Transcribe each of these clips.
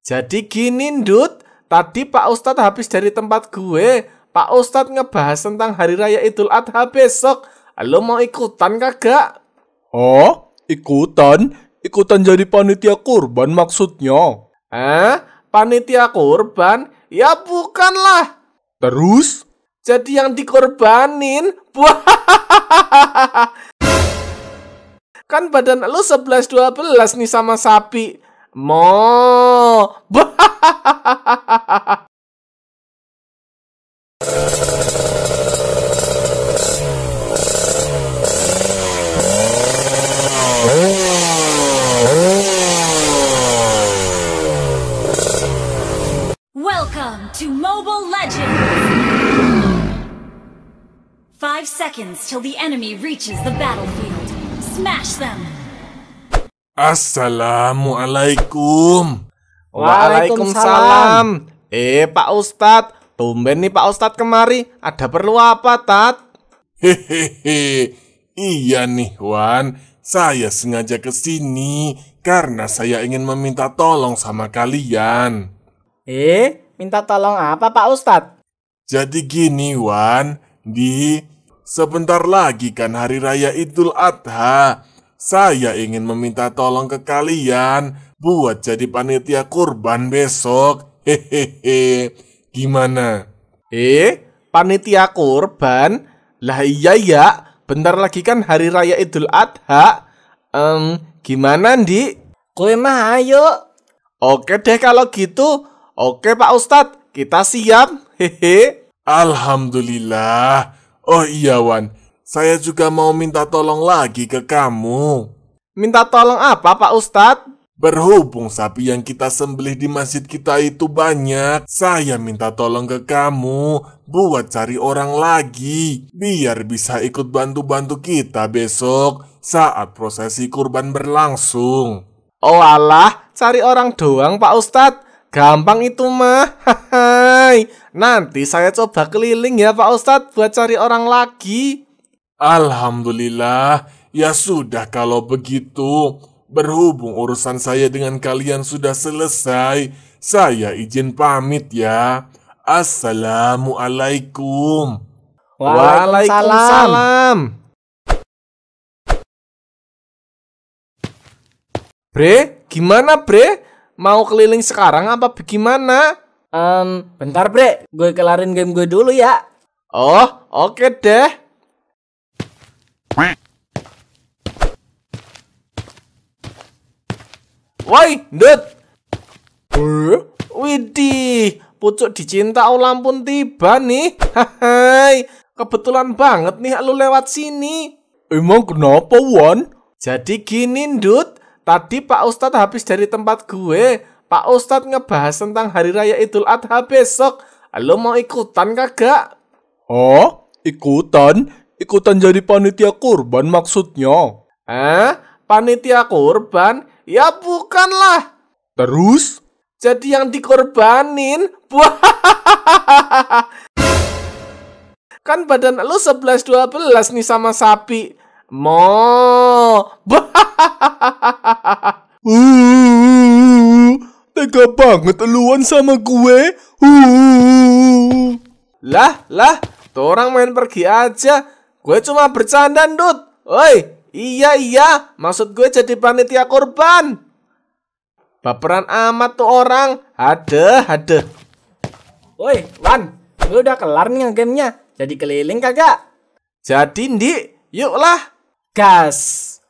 Jadi gini, Ndut. Tadi Pak Ustadz habis dari tempat gue. Pak Ustadz ngebahas tentang Hari Raya Idul Adha besok. Lo mau ikutan kagak? Oh, ikutan? Ikutan jadi panitia kurban maksudnya? Panitia kurban? Ya bukanlah. Terus? Jadi yang dikorbanin. Kan badan lu 11-12 nih sama sapi. Welcome to Mobile Legends! 5 seconds till the enemy reaches the battlefield. Smash them! Assalamualaikum. Waalaikumsalam. Pak Ustadz, tumben nih Pak Ustadz kemari. Ada perlu apa, Tat? Hehehe. Iya nih, Wan. Saya sengaja kesini karena saya ingin meminta tolong sama kalian. Minta tolong apa Pak Ustadz? Jadi gini, Wan. Sebentar lagi kan Hari Raya Idul Adha. Saya ingin meminta tolong ke kalian buat jadi panitia kurban besok. Hehehe. Gimana? Panitia kurban? Lah iya ya, bentar lagi kan Hari Raya Idul Adha. Gimana, Ndi? Kowe mah ayo. Oke deh kalau gitu. Oke Pak Ustadz, kita siap. Hehe. Alhamdulillah. Oh iya, Wan. Saya juga mau minta tolong lagi ke kamu. Minta tolong apa Pak Ustadz? Berhubung sapi yang kita sembelih di masjid kita itu banyak, saya minta tolong ke kamu buat cari orang lagi, biar bisa ikut bantu-bantu kita besok saat prosesi kurban berlangsung. Oh alah, cari orang doang Pak Ustadz. Gampang itu mah. Hai. Nanti saya coba keliling ya Pak Ustadz buat cari orang lagi. Alhamdulillah. Ya sudah kalau begitu. Berhubung urusan saya dengan kalian sudah selesai, saya izin pamit ya. Assalamualaikum. Waalaikumsalam. Bre, gimana Bre? Mau keliling sekarang apa bagaimana? Bentar Bre, gue kelarin game gue dulu ya. Oh, oke deh. Woi, Ndut. Widih, pucuk dicinta ulang pun tiba nih. Hai, kebetulan banget nih lu lewat sini. Emang kenapa, Wan? Jadi gini, Ndut. Tadi Pak Ustadz habis dari tempat gue. Pak Ustadz ngebahas tentang Hari Raya Idul Adha besok. Lu mau ikutan kagak? Oh, ikutan? Ikutan jadi panitia kurban maksudnya? Panitia kurban? Ya bukanlah. Terus? Jadi yang dikorbanin. Kan badan lu 11-12 nih sama sapi. Tega banget eluan sama gue. Lah, tuh orang main pergi aja. Gue cuma bercanda, Ndut. Oi, iya, maksud gue jadi panitia kurban. Baperan amat tuh orang. Hadeh. Woi, Wan, gue udah kelar nih gamenya. Jadi keliling kagak? Jadi, Ndi, yuklah. Gas.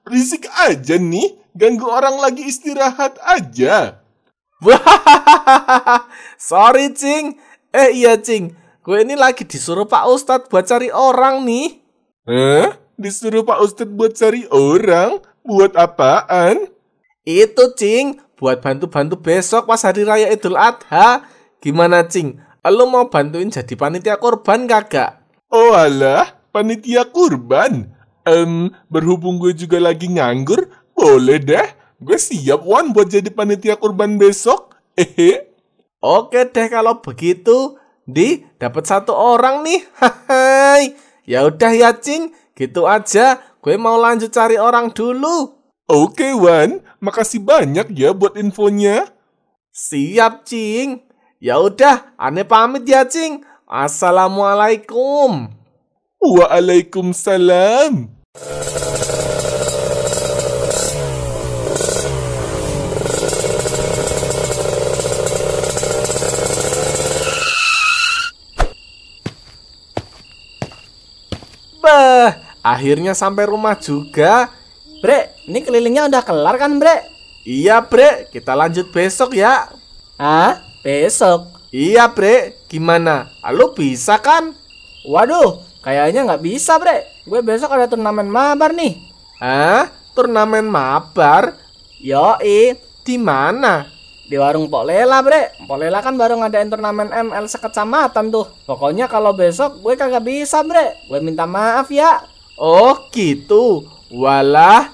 Berisik aja nih. Ganggu orang lagi istirahat aja. Sorry, Cing. Iya, Cing. Gue ini lagi disuruh Pak Ustadz buat cari orang nih. Disuruh Pak Ustadz buat cari orang? Buat apaan? Itu, Cing. Buat bantu-bantu besok pas Hari Raya Idul Adha. Gimana, Cing? Lu mau bantuin jadi panitia kurban kagak? Oh alah, panitia kurban. Berhubung gue juga lagi nganggur, Boleh deh. Gue siap Wan buat jadi panitia kurban besok. Oke deh kalau begitu. Di dapat 1 orang nih. Hai. Ya udah ya Cing, gitu aja. Gue mau lanjut cari orang dulu. Oke Wan, makasih banyak ya buat infonya. Siap Cing. Ya udah, Ane pamit ya Cing. Assalamualaikum. Waalaikumsalam. Bah, akhirnya sampai rumah juga. Bre, ini kelilingnya udah kelar kan, Bre? Iya Bre, kita lanjut besok ya. Hah? Besok? Iya Bre, gimana? Lu bisa kan? Waduh, kayaknya nggak bisa, Bre. Gue besok ada turnamen mabar nih. Hah? Turnamen mabar? Yoi, Di mana? di warung Pok Lela, Bre. Pok Lela kan baru ngadain turnamen ML sekecamatan tuh. Pokoknya kalau besok gue kagak bisa, Bre. Gue minta maaf ya. Oh gitu. Walah,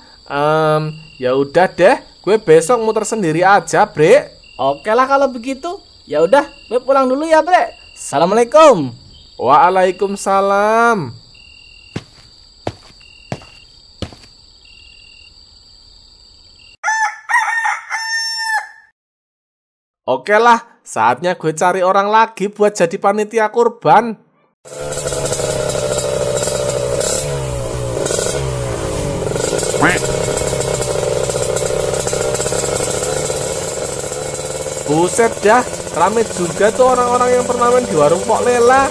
ya udah deh. Gue besok muter sendiri aja, Bre. Oke lah kalau begitu. Ya udah, gue pulang dulu ya, Bre. Assalamualaikum. Waalaikumsalam. Oke lah, saatnya gue cari orang lagi buat jadi panitia kurban. Buset dah, rame juga tuh orang-orang yang turnamen di warung Pok Lela.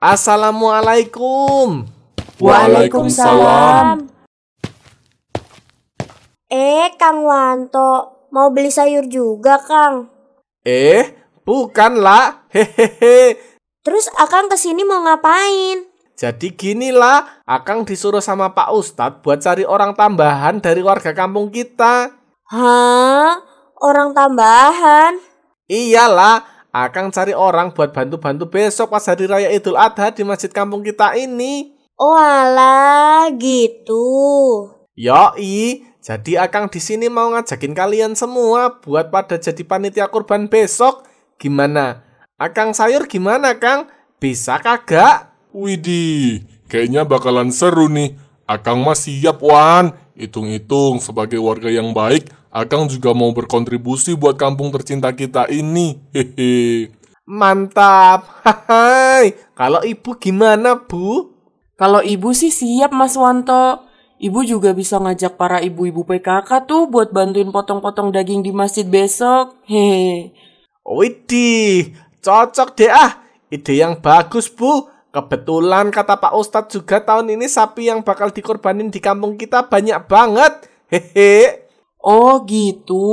Assalamualaikum. Waalaikumsalam. Kang Wanto, mau beli sayur juga, Kang? Bukan lah. Hehehe. Terus Akang kesini mau ngapain? Jadi gini lah, Akang disuruh sama Pak Ustadz buat cari orang tambahan dari warga kampung kita. Hah? Orang tambahan? Iyalah, Akang cari orang buat bantu-bantu besok pas hari raya Idul Adha di masjid kampung kita ini. Oh alah, gitu. Yoi, jadi Akang di sini mau ngajakin kalian semua buat pada jadi panitia kurban besok. Gimana? Akang sayur gimana, Kang? Bisa kagak? Widih, kayaknya bakalan seru nih. Akang mah siap Wan. Hitung-hitung sebagai warga yang baik, Akang juga mau berkontribusi buat kampung tercinta kita ini. Hehe. Mantap. Hai. Kalau ibu gimana, Bu? Kalau ibu sih siap Mas Wanto. Ibu juga bisa ngajak para ibu-ibu PKK tuh buat bantuin potong-potong daging di masjid besok. Hehe. Widih, cocok deh ah. Ide yang bagus, Bu. Kebetulan kata Pak Ustadz juga tahun ini sapi yang bakal dikorbanin di kampung kita banyak banget. Hehe. Oh gitu.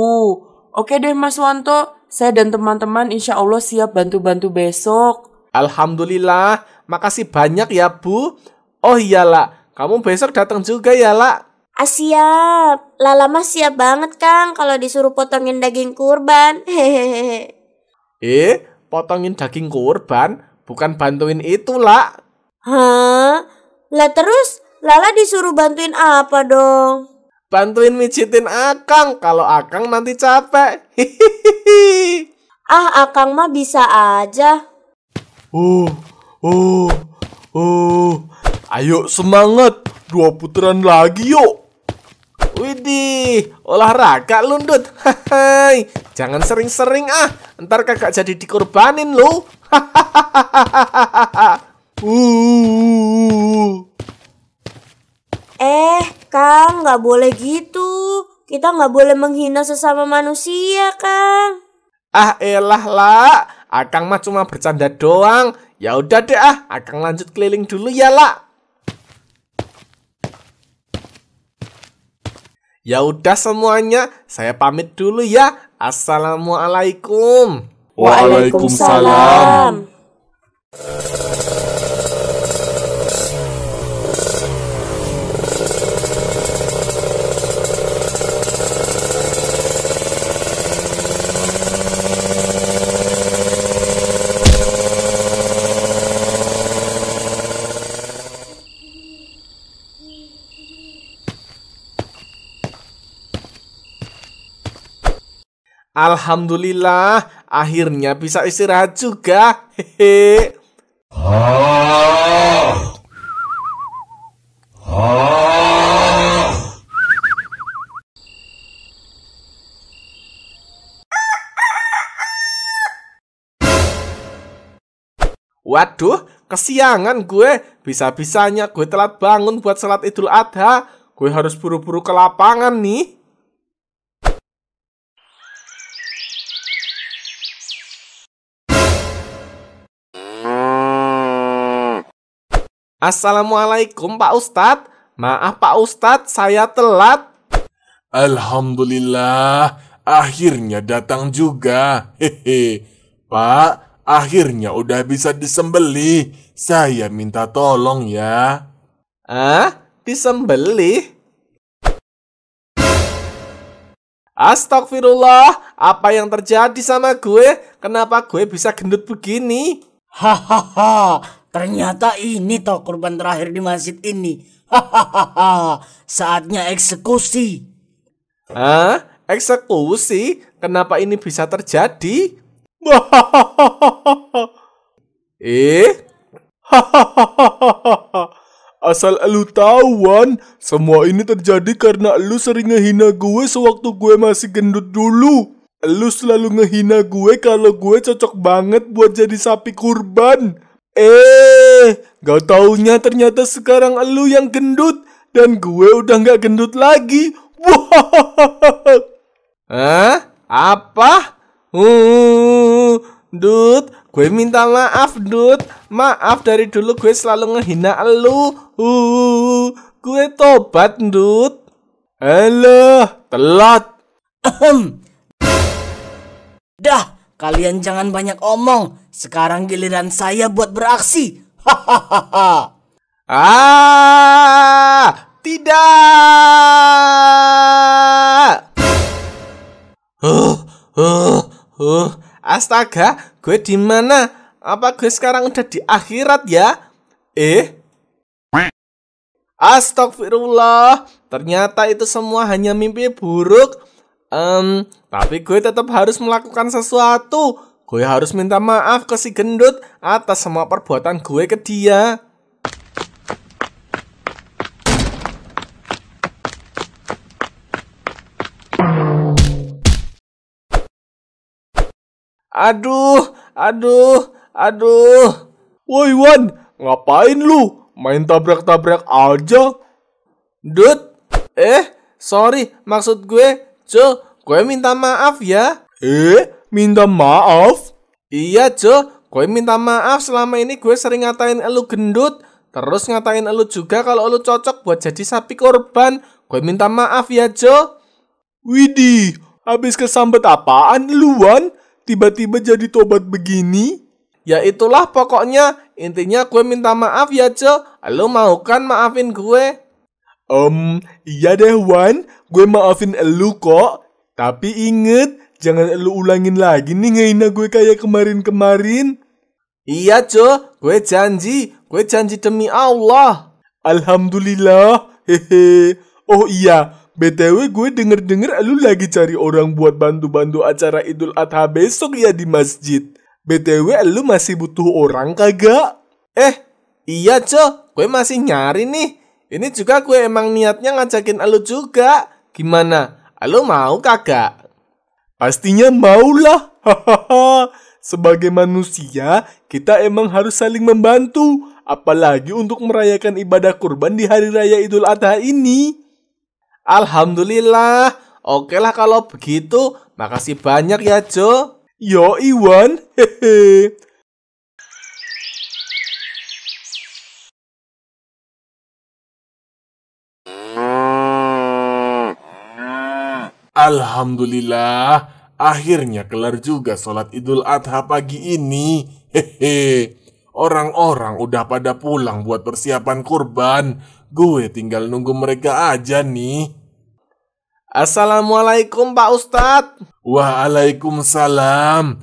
Oke deh Mas Wanto. Saya dan teman-teman insya Allah siap bantu-bantu besok. Alhamdulillah. Makasih banyak ya, Bu. Oh iyalah, kamu besok datang juga ya, La. Siap. Lala mah siap banget, Kang, kalau disuruh potongin daging kurban. Hehehe. Potongin daging kurban? Bukan bantuin itu, La. Hah? Lah terus Lala disuruh bantuin apa dong? Bantuin mijitin Akang, kalau Akang nanti capek. Hihihi. Akang mah bisa aja. Ayo semangat, 2 putaran lagi yuk. Widih, olahraga lundut. Hai, jangan sering-sering ah, ntar kagak jadi dikorbanin lu. Kang, nggak boleh gitu. Kita nggak boleh menghina sesama manusia, Kang. Elah lah, Akang mah cuma bercanda doang. Ya udah deh ah, Akang lanjut keliling dulu ya La. Ya udah semuanya, saya pamit dulu ya. Assalamualaikum. Waalaikumsalam. Alhamdulillah, akhirnya bisa istirahat juga. Hehe. Waduh, kesiangan gue. Bisa-bisanya gue telat bangun buat sholat Idul Adha. Gue harus buru-buru ke lapangan nih. Assalamualaikum Pak Ustadz. Maaf Pak Ustadz, saya telat. Alhamdulillah, akhirnya datang juga. Hehe. Pak, akhirnya udah bisa disembelih. Saya minta tolong ya. Disembelih? Astagfirullah, apa yang terjadi sama gue? Kenapa gue bisa gendut begini? Hahaha, ternyata ini toh kurban terakhir di masjid ini. Hahaha, saatnya eksekusi. Eksekusi? Kenapa ini bisa terjadi? Asal elu tahu, Wan, semua ini terjadi karena elu sering ngehina gue sewaktu gue masih gendut dulu. Elu selalu ngehina gue kalau gue cocok banget buat jadi sapi kurban. Gak taunya ternyata sekarang elu yang gendut dan gue udah gak gendut lagi. Apa? Dut, gue minta maaf, Dut. Maaf, dari dulu gue selalu ngehina elu. Gue tobat, Dut. Alah, telat. Dah, kalian jangan banyak omong. Sekarang giliran saya buat beraksi. Hahaha. Tidak. Astaga, gue di mana? Apa gue sekarang udah di akhirat ya? Astagfirullah, ternyata itu semua hanya mimpi buruk. Tapi gue tetap harus melakukan sesuatu. Gue harus minta maaf ke si gendut atas semua perbuatan gue ke dia. Aduh. Woi, Wan, ngapain lu? Main tabrak-tabrak aja. Dut, sorry, maksud gue, gue minta maaf ya. Minta maaf? Iya, gue minta maaf selama ini gue sering ngatain elu gendut. Terus ngatain elu juga kalau elu cocok buat jadi sapi korban. Gue minta maaf ya, Widih, habis kesambet apaan lu, Wan? Tiba-tiba jadi tobat begini? Ya itulah pokoknya, intinya gue minta maaf ya, Elu mau kan maafin gue? Iya deh, Wan, gue maafin elu kok. Tapi inget, jangan elu ulangin lagi nih ngehina gue kayak kemarin-kemarin. Iya, gue janji demi Allah. Alhamdulillah, hehe. Oh iya, BTW gue denger-denger elu lagi cari orang buat bantu-bantu acara Idul Adha besok ya di masjid. BTW elu masih butuh orang kagak? Iya, gue masih nyari nih. Ini juga gue emang niatnya ngajakin elu juga. Gimana? Elu mau kagak? Pastinya maulah. Hahaha. Sebagai manusia, kita emang harus saling membantu. Apalagi untuk merayakan ibadah kurban di hari raya Idul Adha ini. Alhamdulillah. Oke lah kalau begitu. Makasih banyak ya, Yo, Iwan. Hehe. Alhamdulillah, akhirnya kelar juga sholat Idul Adha pagi ini. Hehe. Orang-orang udah pada pulang buat persiapan kurban. Gue tinggal nunggu mereka aja nih. Assalamualaikum Pak Ustadz. Waalaikumsalam.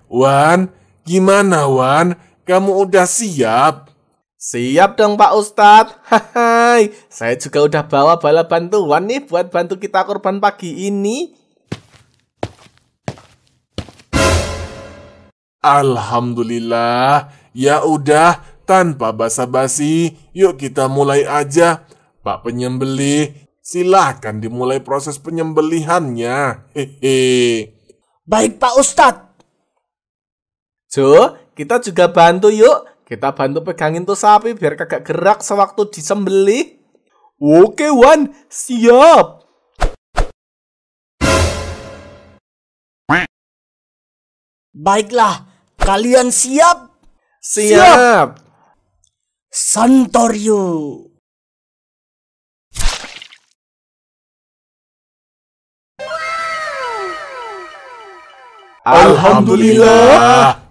Wan, gimana Wan? Kamu udah siap? Siap dong Pak Ustadz. Hai, saya juga udah bawa bala bantuan nih buat bantu kita kurban pagi ini. Alhamdulillah. Ya udah, tanpa basa-basi, yuk kita mulai aja. Pak penyembelih, silahkan dimulai proses penyembelihannya. Hehe. Baik Pak Ustadz. Jo, kita juga bantu yuk. Kita bantu pegangin tuh sapi biar kagak gerak sewaktu disembelih. Oke Wan, siap. Baiklah, kalian siap? Siap. Santorio. Alhamdulillah.